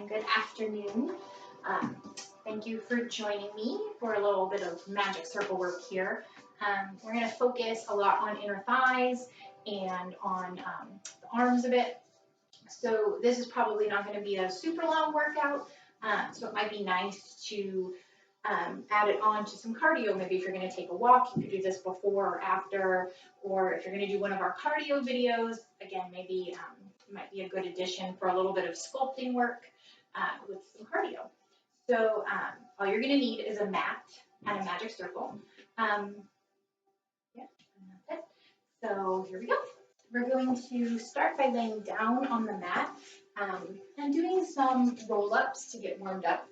and good afternoon. Um, Thank you for joining me for a little bit of magic circle work here. We're going to focus a lot on inner thighs and on the arms a bit. So this is probably not going to be a super long workout, so it might be nice to add it on to some cardio. Maybe if you're going to take a walk, you could do this before or after, or if you're going to do one of our cardio videos, again, maybe it might be a good addition for a little bit of sculpting work with some cardio. So all you're going to need is a mat and a magic circle. Yeah, and that's it. So here we go. We're going to start by laying down on the mat and doing some roll-ups to get warmed up.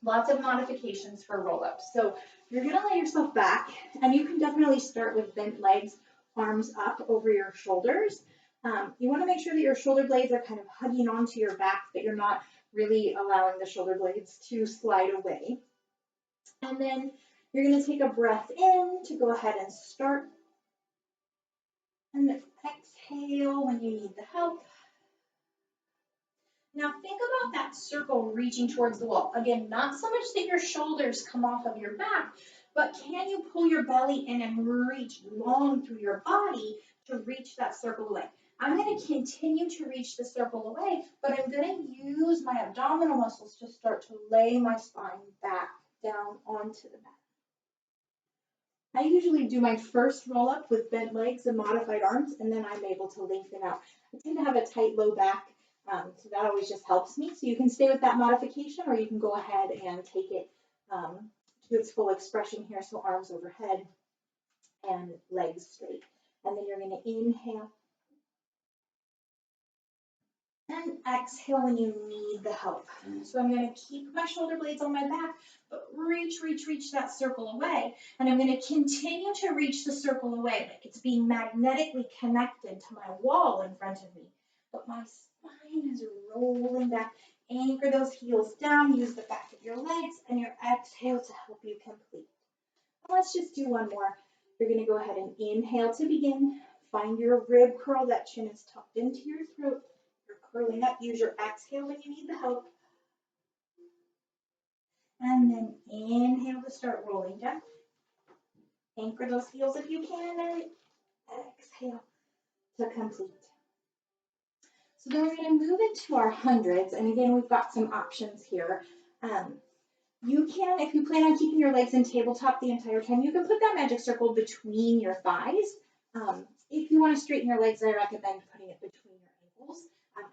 Lots of modifications for roll-ups. So you're going to lay yourself back, and you can definitely start with bent legs, arms up over your shoulders. You want to make sure that your shoulder blades are kind of hugging onto your back, that you're not really allowing the shoulder blades to slide away. And then you're going to take a breath in to go ahead and start. And exhale when you need the help. Now think about that circle reaching towards the wall. Again, not so much that your shoulders come off of your back, but can you pull your belly in and reach long through your body to reach that circle away? I'm going to continue to reach the circle away, but I'm going to use my abdominal muscles to start to lay my spine back down onto the mat. I usually do my first roll up with bent legs and modified arms, and then I'm able to lengthen out. I tend to have a tight low back, so that always just helps me. So you can stay with that modification, or you can go ahead and take it to its full expression here. So arms overhead and legs straight. And then you're going to inhale and exhale when you need the help. So I'm going to keep my shoulder blades on my back, but reach that circle away. And I'm going to continue to reach the circle away, like it's being magnetically connected to my wall in front of me. But my spine is rolling back. Anchor those heels down, use the back of your legs, and your exhale to help you complete. And let's just do one more. You're going to go ahead and inhale to begin. Find your rib curl, that chin is tucked into your throat. Curling up, use your exhale when you need the help. And then inhale to start rolling down. Anchor those heels if you can, and exhale to complete. So then we're going to move into our hundreds, and again, we've got some options here. You can, if you plan on keeping your legs in tabletop the entire time, you can put that magic circle between your thighs. If you want to straighten your legs, I recommend putting it between your ankles.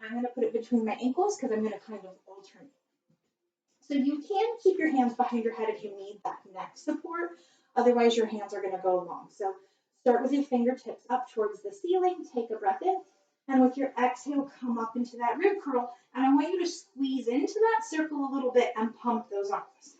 I'm going to put it between my ankles because I'm going to kind of alternate. So you can keep your hands behind your head if you need that neck support. Otherwise, your hands are going to go long. So start with your fingertips up towards the ceiling. Take a breath in. And with your exhale, come up into that rib curl. And I want you to squeeze into that circle a little bit and pump those arms.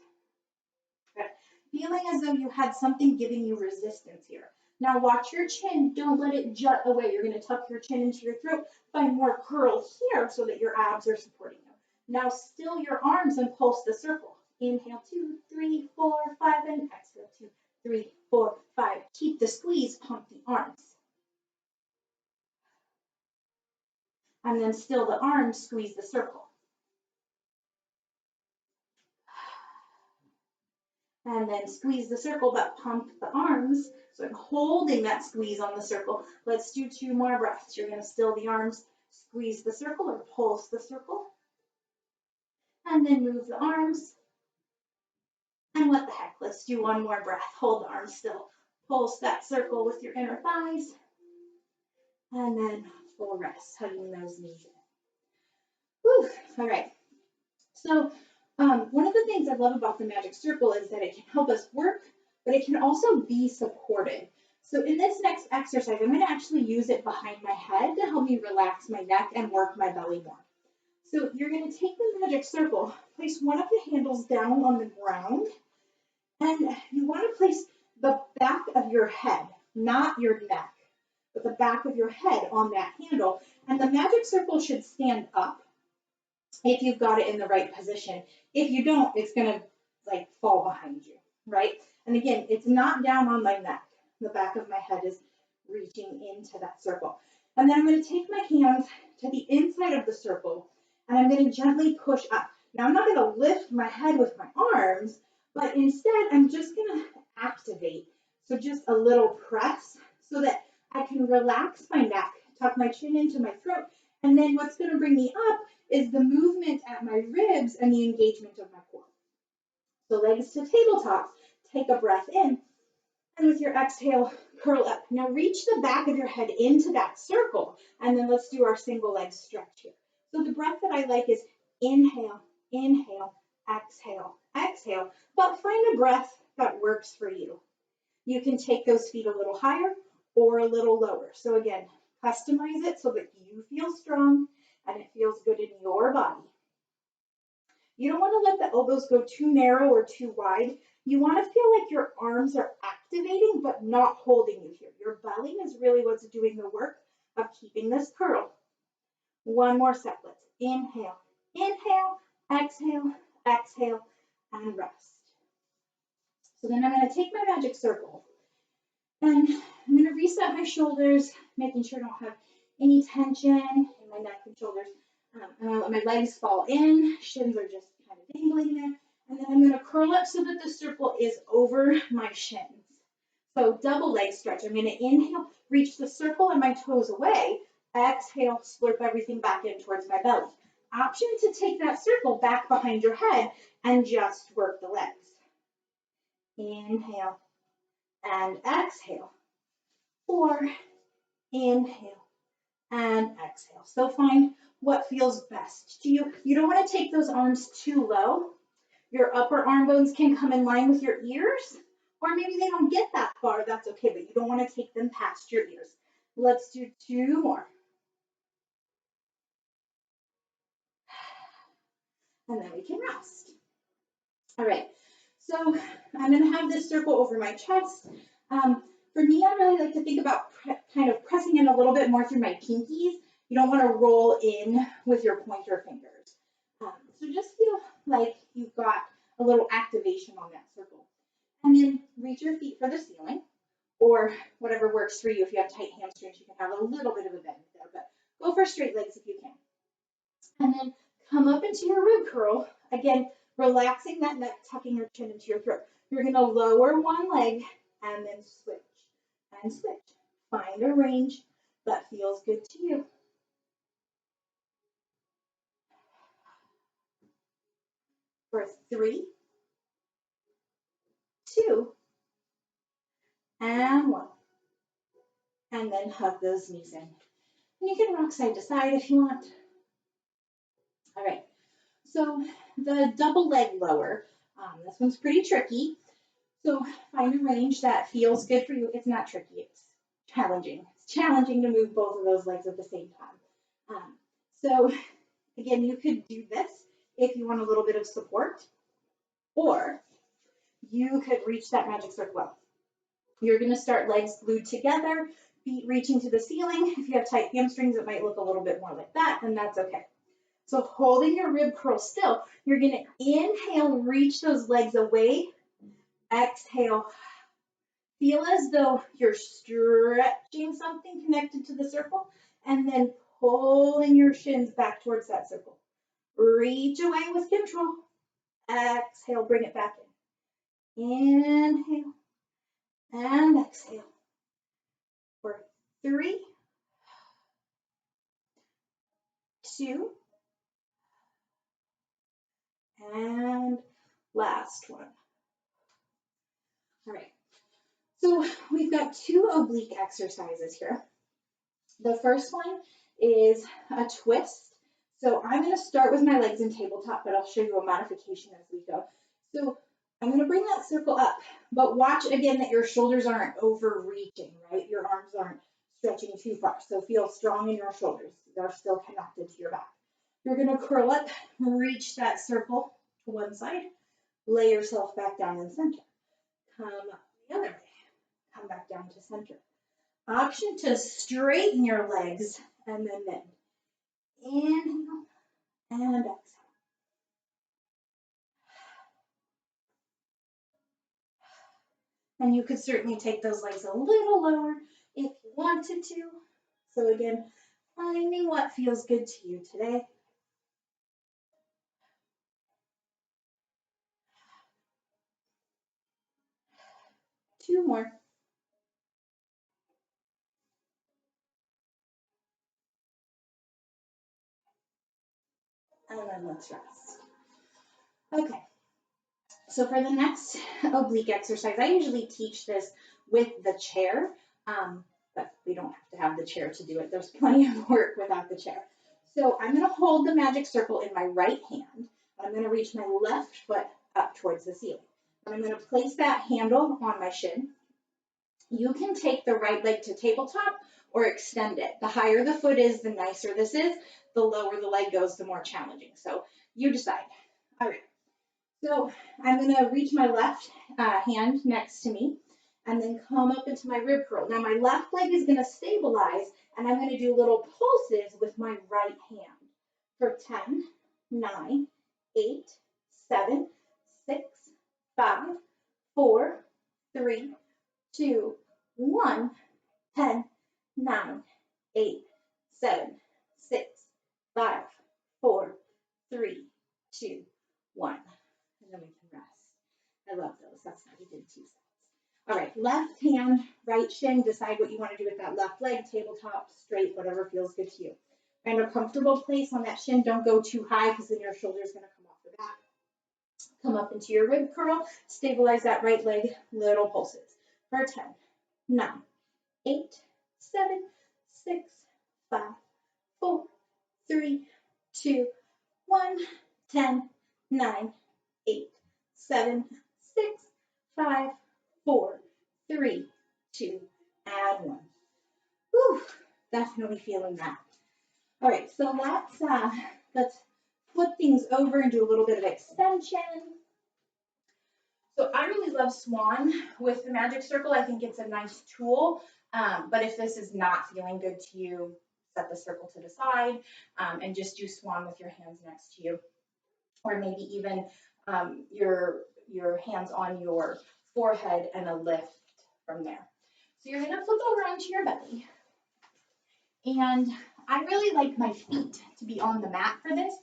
Good. Feeling as though you had something giving you resistance here. Now watch your chin, don't let it jut away. You're going to tuck your chin into your throat, find more curl here so that your abs are supporting you. Now still your arms and pulse the circle. Inhale, 2, 3, 4, 5, and exhale, 2, 3, 4, 5. Keep the squeeze, pump the arms. And then still the arms, squeeze the circle. And then squeeze the circle, but pump the arms. So I'm holding that squeeze on the circle. Let's do 2 more breaths. You're going to still the arms, squeeze the circle or pulse the circle. And then move the arms. And what the heck, let's do 1 more breath. Hold the arms still. Pulse that circle with your inner thighs. And then full rest, hugging those knees in. Whew. All right. So one of the things I love about the magic circle is that it can help us work, but it can also be supported. So in this next exercise, I'm going to actually use it behind my head to help me relax my neck and work my belly more. So you're going to take the magic circle, place one of the handles down on the ground, and you want to place the back of your head, not your neck, but the back of your head on that handle. And the magic circle should stand up if you've got it in the right position. If you don't, it's going to like fall behind you, right? And again, it's not down on my neck. The back of my head is reaching into that circle. And then I'm going to take my hands to the inside of the circle, and I'm going to gently push up. Now I'm not going to lift my head with my arms, but instead I'm just going to activate. So just a little press so that I can relax my neck, tuck my chin into my throat, and then what's going to bring me up is the movement at my ribs and the engagement of my core. So legs to tabletop, take a breath in, and with your exhale, curl up. Now reach the back of your head into that circle, and then let's do our single leg stretch here. So the breath that I like is inhale, inhale, exhale, exhale, but find a breath that works for you. You can take those feet a little higher or a little lower. So again, customize it so that you feel strong and it feels good in your body. You don't want to let the elbows go too narrow or too wide. You want to feel like your arms are activating but not holding you here. Your belly is really what's doing the work of keeping this curl. One more set. Let's inhale, inhale, exhale, exhale, and rest. So then I'm going to take my magic circle and I'm going to reset my shoulders, making sure I don't have any tension in my neck and shoulders. I'm going to let my legs fall in, shins are just kind of dangling there, and then I'm going to curl up so that the circle is over my shins. So double leg stretch. I'm going to inhale, reach the circle and my toes away. Exhale, slurp everything back in towards my belly. Option to take that circle back behind your head and just work the legs. Inhale and exhale. Or inhale and exhale. So find what feels best to you. You don't want to take those arms too low. Your upper arm bones can come in line with your ears, or maybe they don't get that far. That's okay, but you don't want to take them past your ears. Let's do 2 more. And then we can rest. All right, so I'm going to have this circle over my chest. For me, I really like to think about kind of pressing in a little bit more through my pinkies. You don't want to roll in with your pointer fingers. So just feel like you've got a little activation on that circle. And then reach your feet for the ceiling, or whatever works for you. If you have tight hamstrings, you can have a little bit of a bend there, but go for straight legs if you can. And then come up into your rib curl. Again, relaxing that neck, tucking your chin into your throat. You're going to lower one leg and then switch and switch. Find a range that feels good to you. For 3, 2, and 1. And then hug those knees in. And you can rock side to side if you want. All right. So the double leg lower, this one's pretty tricky. So find a range that feels good for you. It's not tricky, it's challenging. It's challenging to move both of those legs at the same time. So again, you could do this if you want a little bit of support, or you could reach that magic circle up. You're going to start legs glued together, feet reaching to the ceiling. If you have tight hamstrings, it might look a little bit more like that, and that's okay. So holding your rib curl still, you're going to inhale, reach those legs away. Exhale. Feel as though you're stretching something connected to the circle, and then pulling your shins back towards that circle. Reach away with control. Exhale, bring it back in. Inhale and exhale. For 3, 2, and last one. All right. So we've got 2 oblique exercises here. The first one is a twist. So I'm going to start with my legs in tabletop, but I'll show you a modification as we go. So I'm going to bring that circle up, but watch again that your shoulders aren't overreaching, right? Your arms aren't stretching too far. So feel strong in your shoulders. They're still connected to your back. You're going to curl up, reach that circle to one side, lay yourself back down in center. Come up the other way. Come back down to center. Option to straighten your legs and then bend. Inhale and exhale. And you could certainly take those legs a little lower if you wanted to. So again, finding what feels good to you today. 2 more. And then let's rest. Okay. So for the next oblique exercise, I usually teach this with the chair, but we don't have to have the chair to do it. There's plenty of work without the chair. So I'm going to hold the magic circle in my right hand. I'm going to reach my left foot up towards the ceiling. And I'm going to place that handle on my shin. You can take the right leg to tabletop or extend it. The higher the foot is, the nicer this is. The lower the leg goes, the more challenging. So you decide. All right. So I'm going to reach my left hand next to me and then come up into my rib curl. Now my left leg is going to stabilize and I'm going to do little pulses with my right hand for 10, 9, 8, 7, 6, 5, 4, 3, 2, 1, 10, 9, 8, 7, 6, 5, 4, 3, 2, 1. And then we can rest. I love those. That's how we did 2 sets. All right, left hand, right shin. Decide what you want to do with that left leg, tabletop, straight, whatever feels good to you. Find a comfortable place on that shin. Don't go too high because then your shoulder is going to come off the back. Come up into your rib curl. Stabilize that right leg. Little pulses for 10, 9, 8, 7, 6, 5, 4, 3, 2, 1, 10, 9, 8, 7, 6, 5, 4, 3, 2, and 1. Whew, definitely feeling that. All right, so let's flip things over and do a little bit of extension. So I really love Swan with the magic circle. I think it's a nice tool, but if this is not feeling good to you, set the circle to the side and just do Swan with your hands next to you, or maybe even your hands on your forehead and a lift from there. So you're going to flip over onto your belly. And I really like my feet to be on the mat for this,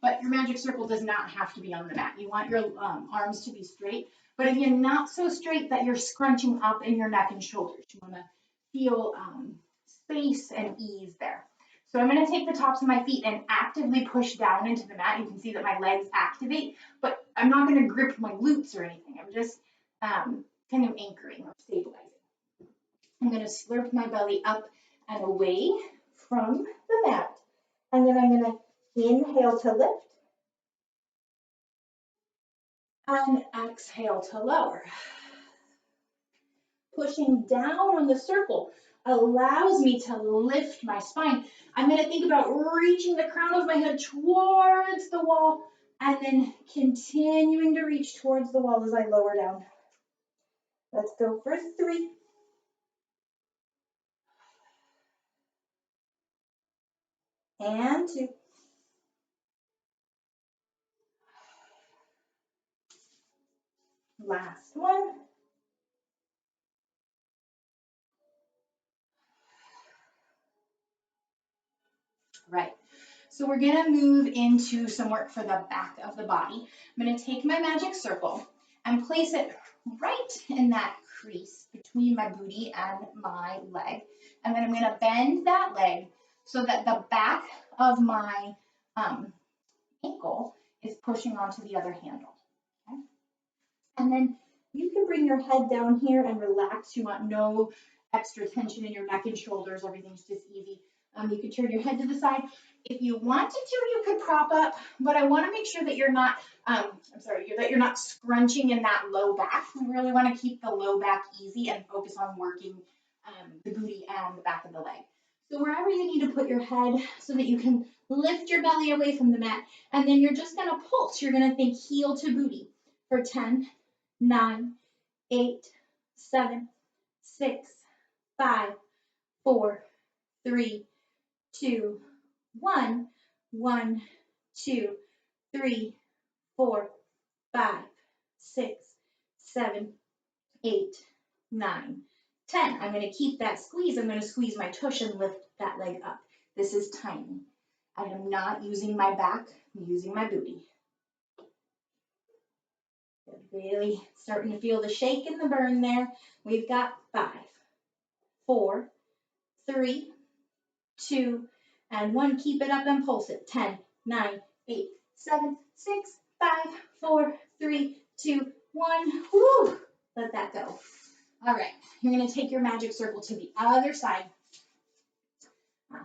but your magic circle does not have to be on the mat. You want your arms to be straight, but again, not so straight that you're scrunching up in your neck and shoulders. You want to feel space and ease there. So I'm going to take the tops of my feet and actively push down into the mat. You can see that my legs activate, but I'm not going to grip my glutes or anything. I'm just kind of anchoring or stabilizing. I'm going to slurp my belly up and away from the mat. And then I'm going to inhale to lift and exhale to lower. Pushing down on the circle allows me to lift my spine. I'm going to think about reaching the crown of my head towards the wall and then continuing to reach towards the wall as I lower down. Let's go for 3. And 2. Last one. Right. So we're going to move into some work for the back of the body. I'm going to take my magic circle and place it right in that crease between my booty and my leg. And then I'm going to bend that leg so that the back of my ankle is pushing onto the other handle. Okay? And then you can bring your head down here and relax. You want no extra tension in your neck and shoulders. Everything's just easy. You can turn your head to the side. If you wanted to, you could prop up, but I want to make sure that you're not, that you're not scrunching in that low back. We really want to keep the low back easy and focus on working the booty and the back of the leg. So wherever you need to put your head so that you can lift your belly away from the mat, and then you're just going to pulse. You're going to think heel to booty for 10, 9, 8, 7, 6, 5, 4, 3, 2, 1, 1, 2, 3, 4, 5, 6, 7, 8, 9, 10. I'm going to keep that squeeze. I'm going to squeeze my tush and lift that leg up. This is tiny. I am not using my back. I'm using my booty. Really starting to feel the shake and the burn there. We've got 5, 4, 3, 2, and 1. Keep it up and pulse it. 10, 9, 8, 7, 6, 5, 4, 3, 2, 1. Woo! Let that go. All right, you're going to take your magic circle to the other side. It's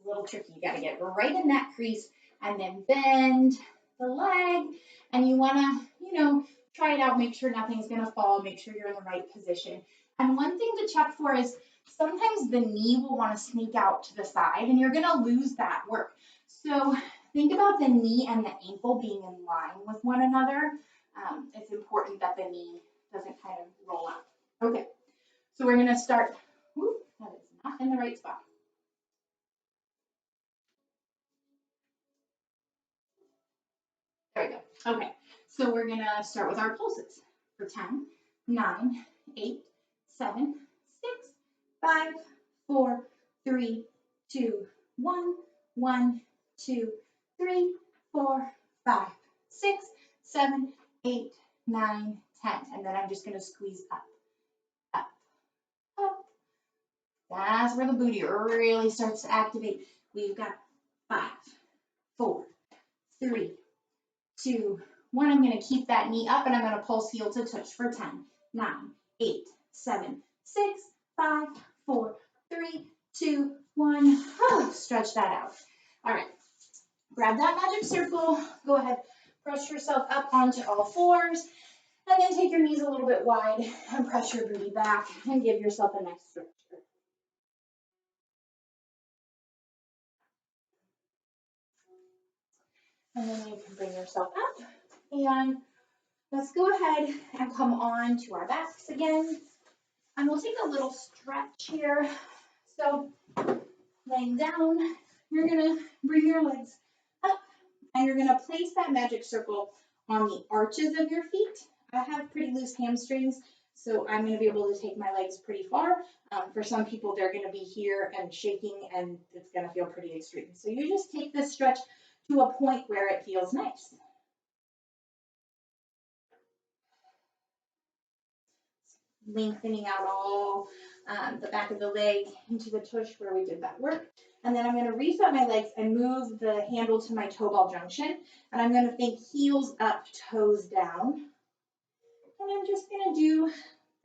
a little tricky. You got to get right in that crease and then bend the leg. And you want to, try it out. Make sure nothing's going to fall. Make sure you're in the right position. And one thing to check for is sometimes the knee will want to sneak out to the side and you're going to lose that work. So think about the knee and the ankle being in line with one another. It's important that the knee doesn't kind of roll out. Okay, so we're going to start. Ooh, that is not in the right spot. There we go. Okay, so we're going to start with our pulses for 10, 9, 8, 7, 6, 5, 4, 3, 2, 1, 1, 2, 3, 4, 5, 6, 7, 8, 9, 10. And then I'm just going to squeeze up, up, up. That's where the booty really starts to activate. We've got 5, 4, 3, 2, 1. I'm going to keep that knee up and I'm going to pulse heel to touch for 10, 9, 8, 7, 6, 5, 4, 3, 2, 1. Stretch that out. All right. Grab that magic circle. Go ahead, press yourself up onto all fours, and then take your knees a little bit wide and press your booty back and give yourself a nice stretch. And then you can bring yourself up, and let's go ahead and come on to our backs again. And we'll take a little stretch here. So laying down, you're gonna bring your legs up and you're gonna place that magic circle on the arches of your feet. I have pretty loose hamstrings, so I'm gonna be able to take my legs pretty far. For some people, they're gonna be here and shaking and it's gonna feel pretty extreme. So you just take this stretch to a point where it feels nice. Lengthening out all the back of the leg into the tush where we did that work. And then I'm going to reset my legs and move the handle to my toe ball junction. And I'm going to think heels up, toes down. And I'm just going to do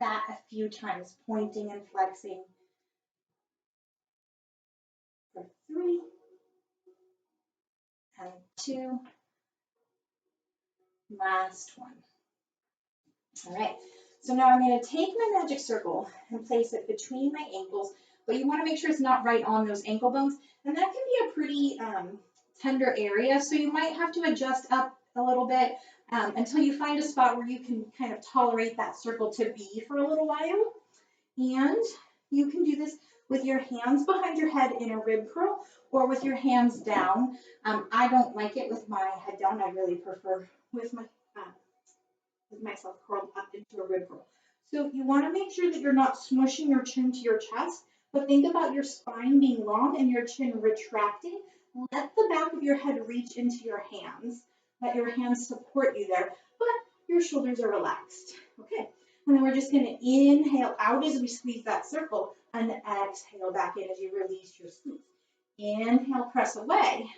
that a few times, pointing and flexing. For 3 and 2. Last one. All right. So now I'm going to take my magic circle and place it between my ankles, but you want to make sure it's not right on those ankle bones. And that can be a pretty tender area, so you might have to adjust up a little bit until you find a spot where you can kind of tolerate that circle to be for a little while. And you can do this with your hands behind your head in a rib curl or with your hands down. I don't like it with my head down. I really prefer with myself curled up into a rib curl. So you want to make sure that you're not smushing your chin to your chest, but think about your spine being long and your chin retracting. Let the back of your head reach into your hands. Let your hands support you there, but your shoulders are relaxed. Okay, and then we're just going to inhale out as we squeeze that circle and exhale back in as you release your squeeze. Inhale, press away.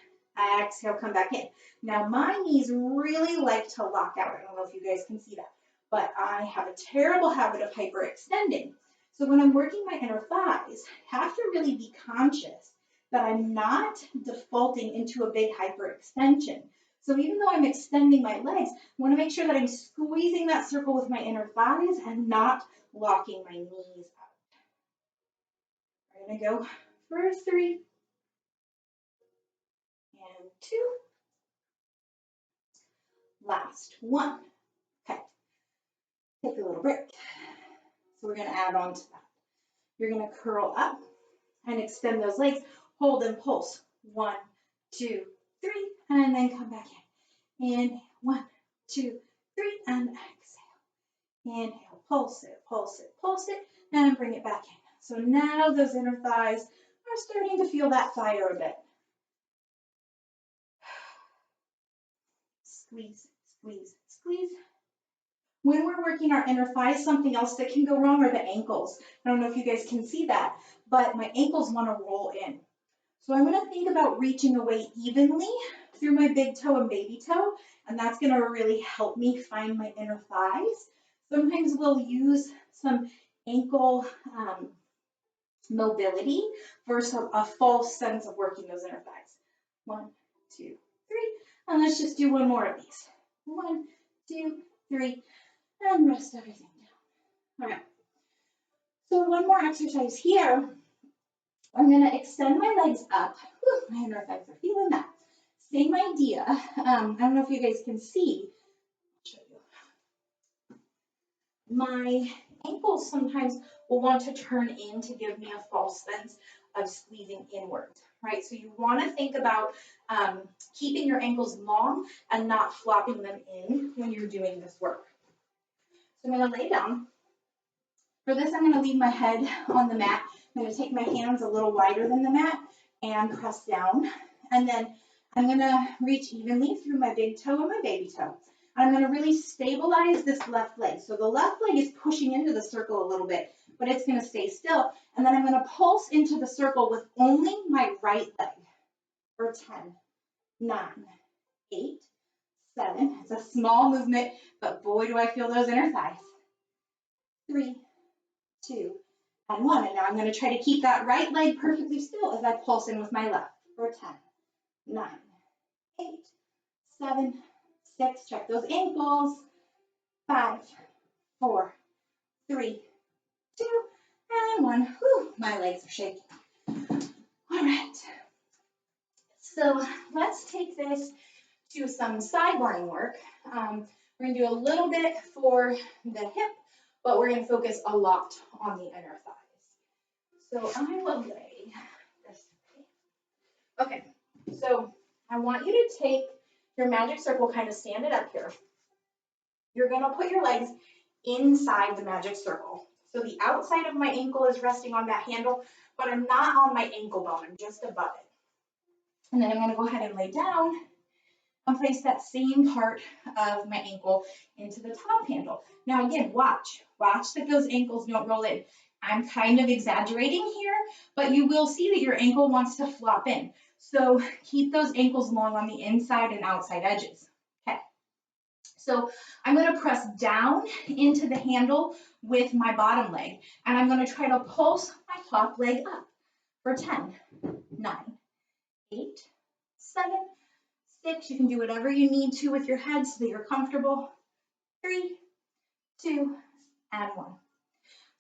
Exhale, come back in. Now my knees really like to lock out. I don't know if you guys can see that, but I have a terrible habit of hyperextending. So when I'm working my inner thighs, I have to really be conscious that I'm not defaulting into a big hyperextension. So even though I'm extending my legs, I want to make sure that I'm squeezing that circle with my inner thighs and not locking my knees out. We're going to go for 3 and 2. Last one. Okay. Take a little break. So we're going to add on to that. You're going to curl up and extend those legs. Hold and pulse. 1, 2, 3, and then come back in. Inhale. 1, 2, 3, and exhale. Inhale. Pulse it, pulse it, pulse it, and bring it back in. So now those inner thighs are starting to feel that fire a bit. Squeeze, squeeze, squeeze. When we're working our inner thighs, something else that can go wrong are the ankles. I don't know if you guys can see that, but my ankles want to roll in. So I'm going to think about reaching away evenly through my big toe and baby toe, and that's going to really help me find my inner thighs. Sometimes we'll use some ankle mobility for a false sense of working those inner thighs. 1, 2, 3, and let's just do one more of these. 1, 2, 3, and rest everything down. All right. So one more exercise here. I'm going to extend my legs up. Whew, my inner thighs are feeling that. Same idea. I don't know if you guys can see. I'll show you. My ankles sometimes will want to turn in to give me a false sense of squeezing inward, right? So you want to think about keeping your ankles long and not flopping them in when you're doing this work. So I'm going to lay down. For this, I'm going to leave my head on the mat. I'm going to take my hands a little wider than the mat and press down. And then I'm going to reach evenly through my big toe and my baby toe. And I'm going to really stabilize this left leg. So the left leg is pushing into the circle a little bit, but it's going to stay still. And then I'm going to pulse into the circle with only my right leg for 10, 9, 8, 7. It's a small movement, but boy, do I feel those inner thighs. 3, 2, and 1. And now I'm going to try to keep that right leg perfectly still as I pulse in with my left for 10, 9, 8, 7, 6. Check those ankles. 5, 4, 3, 2, and 1. Whew, my legs are shaking. All right. So let's take this to some side lying work. We're going to do a little bit for the hip, but we're going to focus a lot on the inner thighs. So I will lay this way. Okay, so I want you to take your magic circle, kind of stand it up here. You're going to put your legs inside the magic circle. So the outside of my ankle is resting on that handle, but I'm not on my ankle bone, I'm just above it. And then I'm going to go ahead and lay down and place that same part of my ankle into the top handle. Now again, watch that those ankles don't roll in. I'm kind of exaggerating here, but you will see that your ankle wants to flop in. So keep those ankles long on the inside and outside edges. Okay. So I'm going to press down into the handle with my bottom leg, and I'm going to try to pulse my top leg up for 10, 9, 8, 7, 6. You can do whatever you need to with your head so that you're comfortable. 3, 2, and 1.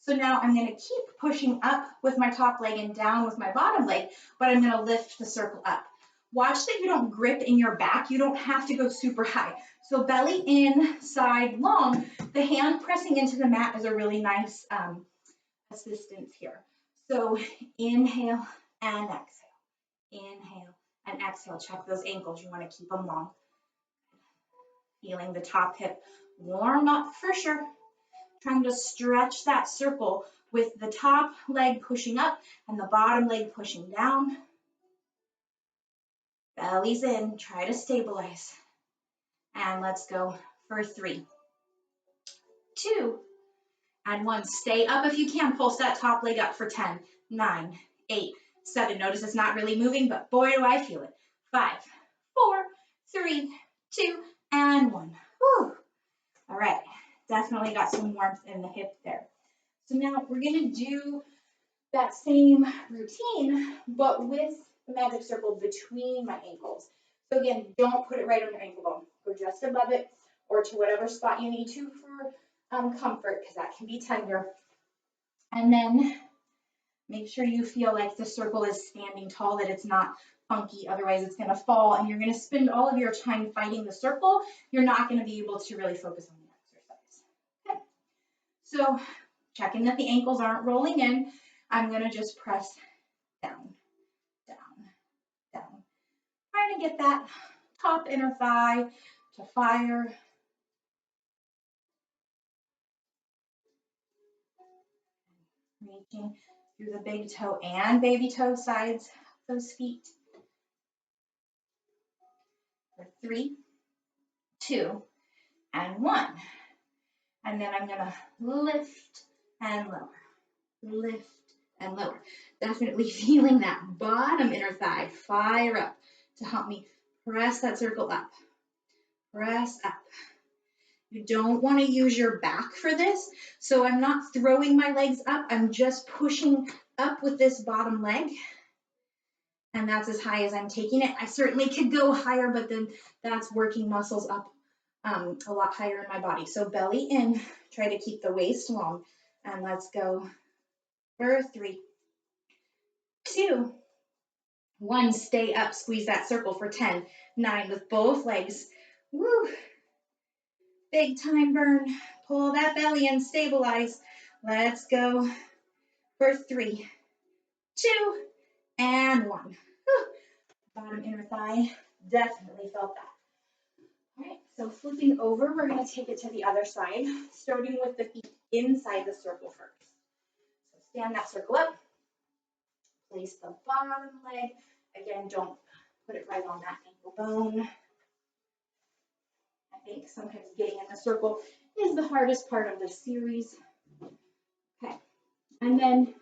So now I'm going to keep pushing up with my top leg and down with my bottom leg, but I'm going to lift the circle up. Watch that you don't grip in your back. You don't have to go super high. So belly in, side long. The hand pressing into the mat is a really nice assistance here. So inhale and exhale. Inhale and exhale. Check those ankles. You want to keep them long. Feeling the top hip warm up for sure. Trying to stretch that circle with the top leg pushing up and the bottom leg pushing down. Belly's in. Try to stabilize. And let's go for 3, 2, and 1. Stay up if you can. Pulse that top leg up for 10, 9, 8, 7. Notice it's not really moving, but boy, do I feel it. 5, 4, 3, 2, and 1. Whew. All right. Definitely got some warmth in the hip there. So now we're going to do that same routine, but with the magic circle between my ankles. So again, don't put it right on your ankle bone. Go just above it or to whatever spot you need to for comfort, because that can be tender. And then make sure you feel like the circle is standing tall, that it's not funky. Otherwise, it's going to fall, and you're going to spend all of your time fighting the circle. You're not going to be able to really focus on the exercise. Okay. So checking that the ankles aren't rolling in, I'm going to just press down, down, down. Trying to get that top inner thigh to fire. Reaching through the big toe and baby toe sides of those feet. For 3, 2, and 1. And then I'm gonna lift and lower, lift and lower. Definitely feeling that bottom inner thigh fire up to help me press that circle up, press up. You don't want to use your back for this, so I'm not throwing my legs up, I'm just pushing up with this bottom leg, and that's as high as I'm taking it. I certainly could go higher, but then that's working muscles up a lot higher in my body. So belly in, try to keep the waist long, and let's go for 3, 2, 1. Stay up, squeeze that circle for 10, 9 with both legs. Woo! Big time burn. Pull that belly in, stabilize. Let's go for 3, 2, and 1. Whew. Bottom inner thigh, definitely felt that. All right, so flipping over, we're going to take it to the other side, starting with the feet inside the circle first. So stand that circle up, place the bottom leg. Again, don't put it right on that ankle bone. I think sometimes getting in the circle is the hardest part of this series. Okay, and then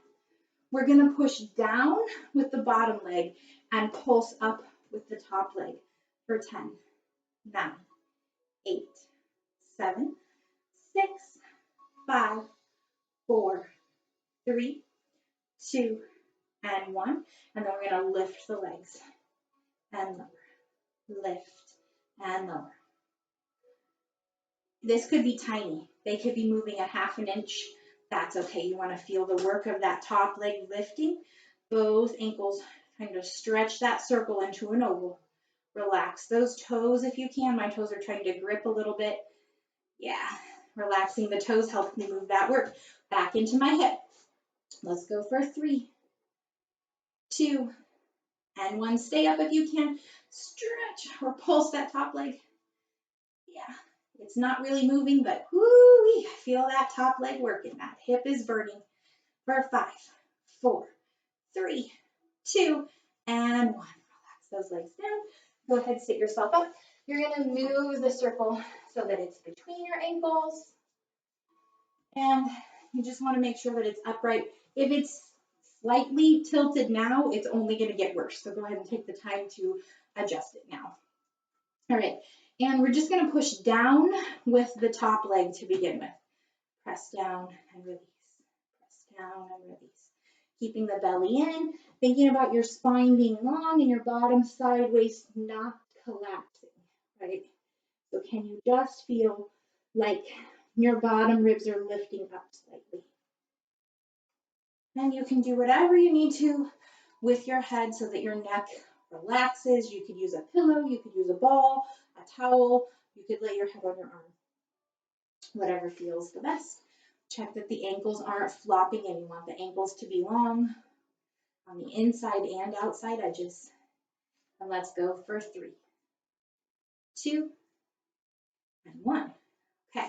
we're going to push down with the bottom leg and pulse up with the top leg for 10, 9, 8, 7, 6, 5, 4, 3, 2, and 1. And then we're going to lift the legs and lower, lift and lower. This could be tiny. They could be moving a ½ inch. That's okay. You want to feel the work of that top leg lifting. Both ankles kind of stretch that circle into an oval. Relax those toes if you can. My toes are trying to grip a little bit. Yeah, relaxing the toes helps me move that work back into my hip. Let's go for 3, 2, and 1. Stay up if you can. Stretch or pulse that top leg. Yeah, it's not really moving, but whoo-wee, feel that top leg working. That hip is burning. For 5, 4, 3, 2, and 1. Relax those legs down. Go ahead, sit yourself up. You're going to move the circle so that it's between your ankles. And you just want to make sure that it's upright. If it's slightly tilted now, it's only going to get worse. So go ahead and take the time to adjust it now. All right, and we're just going to push down with the top leg to begin with. Press down and release. Press down and release. Keeping the belly in, thinking about your spine being long and your bottom sideways not collapsing, right? So can you just feel like your bottom ribs are lifting up slightly? And you can do whatever you need to with your head so that your neck relaxes. You could use a pillow, you could use a ball, a towel, you could lay your head on your arm. Whatever feels the best. Check that the ankles aren't flopping and you want the ankles to be long on the inside and outside edges. And let's go for 3, 2, and 1. Okay,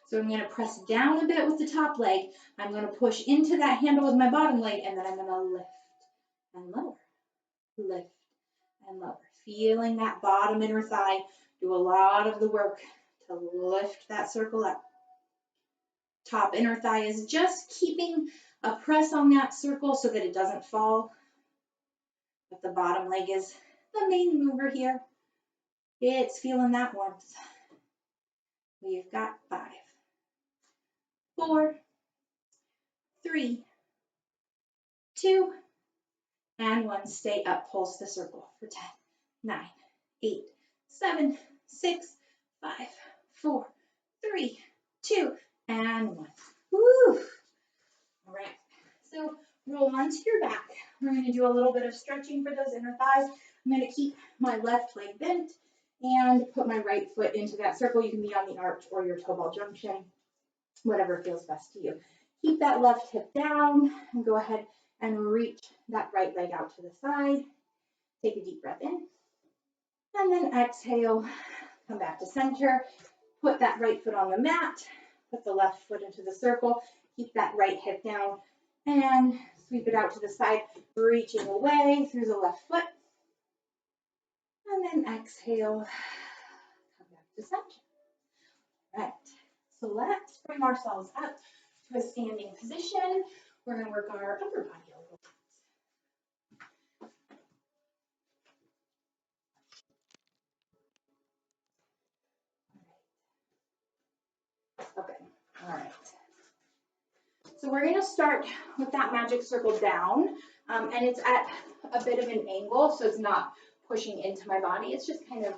so I'm going to press down a bit with the top leg. I'm going to push into that handle with my bottom leg, and then I'm going to lift and lower, lift and lower. Feeling that bottom inner thigh do a lot of the work to lift that circle up. Top inner thigh is just keeping a press on that circle so that it doesn't fall. But the bottom leg is the main mover here. It's feeling that warmth. We've got 5, 4, 3, 2, and 1. Stay up. Pulse the circle for 10, 9, 8, 7, 6, 5, 4, 3, 2, and 1. Woo! All right. So roll onto your back. We're going to do a little bit of stretching for those inner thighs. I'm going to keep my left leg bent and put my right foot into that circle. You can be on the arch or your toe ball junction, whatever feels best to you. Keep that left hip down and go ahead and reach that right leg out to the side. Take a deep breath in. And then exhale, come back to center. Put that right foot on the mat. Put the left foot into the circle. Keep that right hip down and sweep it out to the side, reaching away through the left foot. And then exhale, come back to center. Right. So let's bring ourselves up to a standing position. We're going to work our upper body a little bit. Okay, all right. So we're going to start with that magic circle down, and it's at a bit of an angle, so it's not pushing into my body. It's just kind of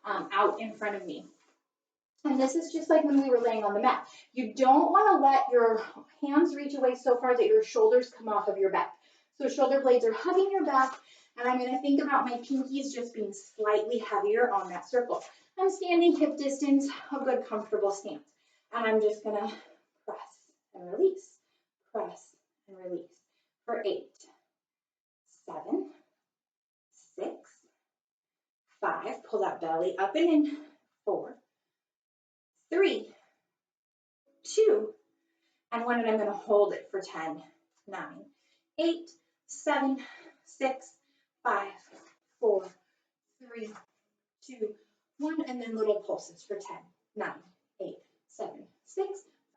out in front of me. And this is just like when we were laying on the mat. You don't want to let your hands reach away so far that your shoulders come off of your back. So shoulder blades are hugging your back, and I'm going to think about my pinkies just being slightly heavier on that circle. I'm standing hip distance, a good comfortable stance. And I'm just going to press and release, press and release for 8, 7, 6, 5, pull that belly up and in, 4, 3, 2, and 1, and I'm going to hold it for 10, 9, 8, 7, 6, 5, 4, 3, 2, 1, and then little pulses for 10, 9, 8, 7, 6,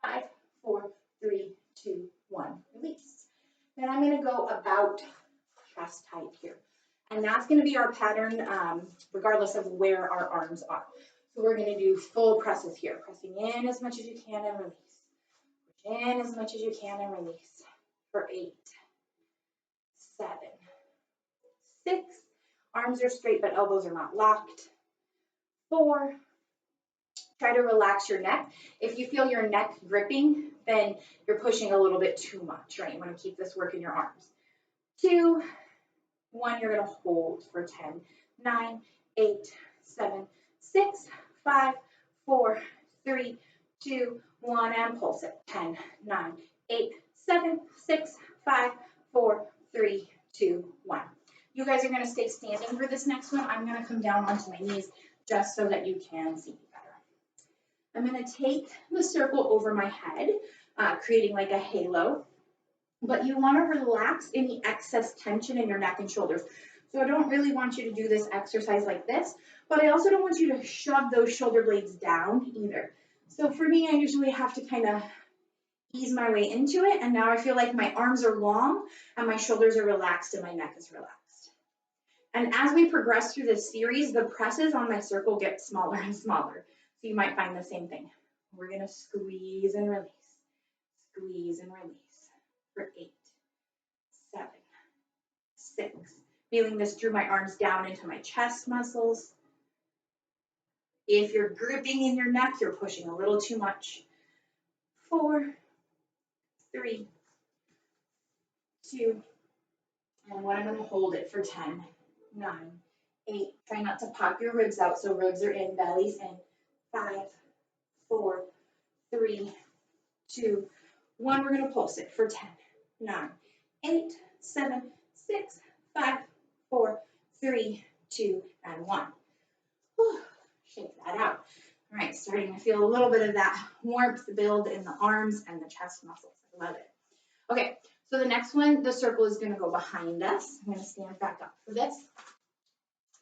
5, 4, 3, 2, 1, release. Then I'm going to go about chest height here. And that's going to be our pattern regardless of where our arms are. So we're going to do full presses here, pressing in as much as you can and release. Push in as much as you can and release for 8, 7, 6. Arms are straight, but elbows are not locked. 4. Try to relax your neck. If you feel your neck gripping, then you're pushing a little bit too much, right? You want to keep this work in your arms. 2, 1, you're going to hold for 10, 9, 8, 7, 6, 5, 4, 3, 2, 1, and pulse it. 10, 9, 8, 7, 6, 5, 4, 3, 2, 1. You guys are going to stay standing for this next one. I'm going to come down onto my knees just so that you can see me better. I'm going to take the circle over my head, creating like a halo. But you want to relax any excess tension in your neck and shoulders. So I don't really want you to do this exercise like this, but I also don't want you to shove those shoulder blades down either. So for me, I usually have to kind of ease my way into it, and now I feel like my arms are long and my shoulders are relaxed and my neck is relaxed. And as we progress through this series, the presses on my circle get smaller and smaller. So you might find the same thing. We're going to squeeze and release, squeeze and release. For 8, 7, 6. Feeling this through my arms down into my chest muscles. If you're gripping in your neck, you're pushing a little too much. 4, 3, 2, and 1. I'm going to hold it for 10, 9, 8. Try not to pop your ribs out so ribs are in, belly's in. 5, 4, 3, 2, 1. We're going to pulse it for 10, 9, 8, 7, 6, 5, 4, 3, 2, and 1. Whew. Shake that out. All right, starting to feel a little bit of that warmth build in the arms and the chest muscles. I love it. Okay, so the next one, the circle is going to go behind us. I'm going to stand back up for this.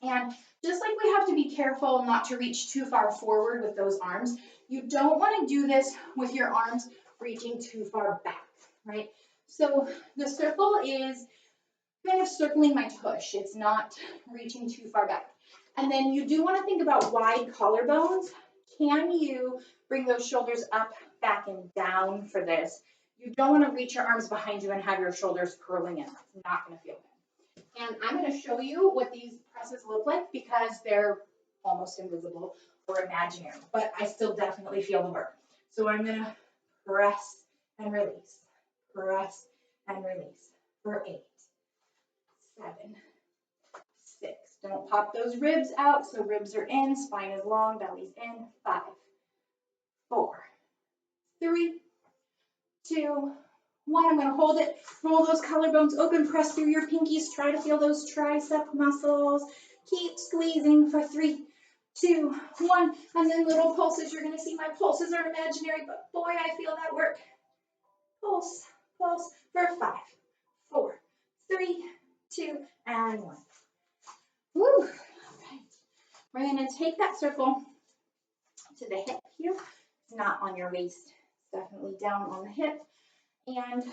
And just like we have to be careful not to reach too far forward with those arms, you don't want to do this with your arms reaching too far back, right? So the circle is kind of circling my tush. It's not reaching too far back. And then you do want to think about wide collarbones. Can you bring those shoulders up, back, and down for this? You don't want to reach your arms behind you and have your shoulders curling in. It's not going to feel good. And I'm going to show you what these presses look like because they're almost invisible or imaginary, but I still definitely feel the work. So I'm going to press and release, press and release for 8, 7, 6. Don't pop those ribs out. So ribs are in, spine is long, belly's in. 5, 4, 3, 2, 1. I'm going to hold it. Roll those collarbones open. Press through your pinkies. Try to feel those tricep muscles. Keep squeezing for 3, 2, 1. And then little pulses. You're going to see my pulses are imaginary, but boy, I feel that work. Pulse, pulse for 5, 4, 3, 2, and 1. Woo. All right. We're going to take that circle to the hip here. It's not on your waist. It's definitely down on the hip. And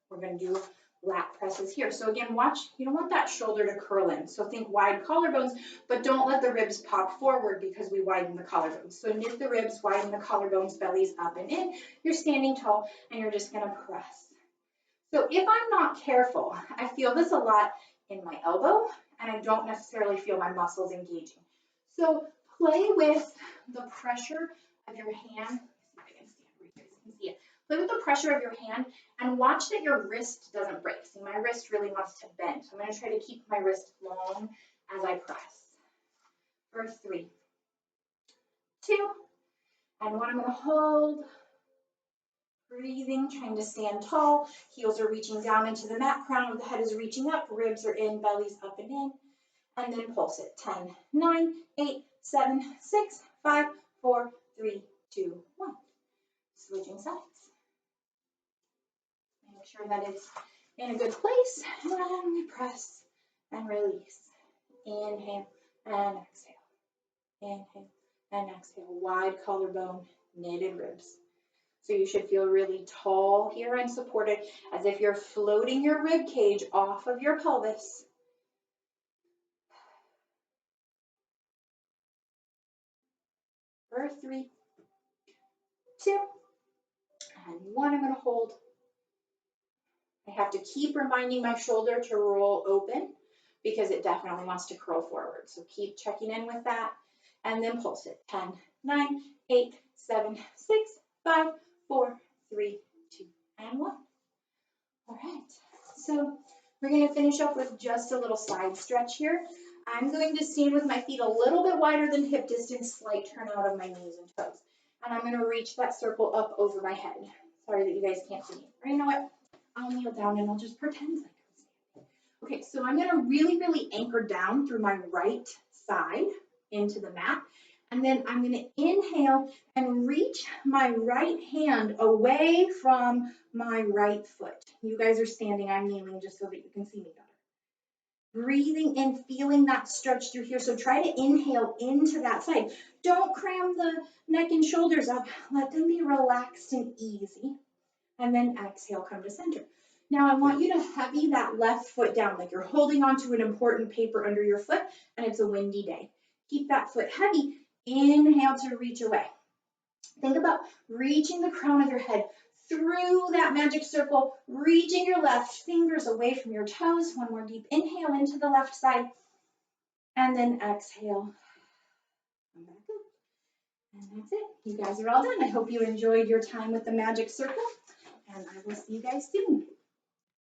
we're going to do lat presses here. So again, watch, you don't want that shoulder to curl in. So think wide collarbones, but don't let the ribs pop forward because we widen the collarbones. So knit the ribs, widen the collarbones, bellies up and in. You're standing tall and you're just going to press. So if I'm not careful, I feel this a lot in my elbow and I don't necessarily feel my muscles engaging. So play with the pressure of your hand. Let's see if I can stand where you guys can see it. Play with the pressure of your hand and watch that your wrist doesn't break. See, my wrist really wants to bend. So I'm going to try to keep my wrist long as I press. For 3, 2, and 1. I'm going to hold. Breathing, trying to stand tall. Heels are reaching down into the mat. Crown of the head is reaching up. Ribs are in, belly's up and in. And then pulse it. 10, 9, 8, 7, 6, 5, 4, 3, 2, 1. Switching sides. Make sure that it's in a good place. And we press and release. Inhale and exhale. Inhale and exhale. Wide collarbone, knitted ribs. So you should feel really tall here and supported, as if you're floating your rib cage off of your pelvis. For 3, 2, and 1. I'm going to hold. I have to keep reminding my shoulder to roll open because it definitely wants to curl forward. So keep checking in with that and then pulse it. 10, 9, 8, 7, 6, 5, 4, 3, 2, and 1. All right, so we're going to finish up with just a little side stretch here. I'm going to stand with my feet a little bit wider than hip distance, slight turn out of my knees and toes. And I'm going to reach that circle up over my head. Sorry that you guys can't see me. Or you know what? I'll kneel down and I'll just pretend like I'm standing. Okay, so I'm going to really, really anchor down through my right side into the mat. And then I'm going to inhale and reach my right hand away from my right foot. You guys are standing, I'm kneeling just so that you can see me better. Breathing in, feeling that stretch through here. So try to inhale into that side. Don't cram the neck and shoulders up. Let them be relaxed and easy. And then exhale, come to center. Now I want you to heavy that left foot down, like you're holding onto an important paper under your foot and it's a windy day. Keep that foot heavy. Inhale to reach away. Think about reaching the crown of your head through that magic circle, reaching your left fingers away from your toes. One more deep inhale into the left side, and then exhale. Come back up. And that's it. You guys are all done. I hope you enjoyed your time with the magic circle, and I will see you guys soon.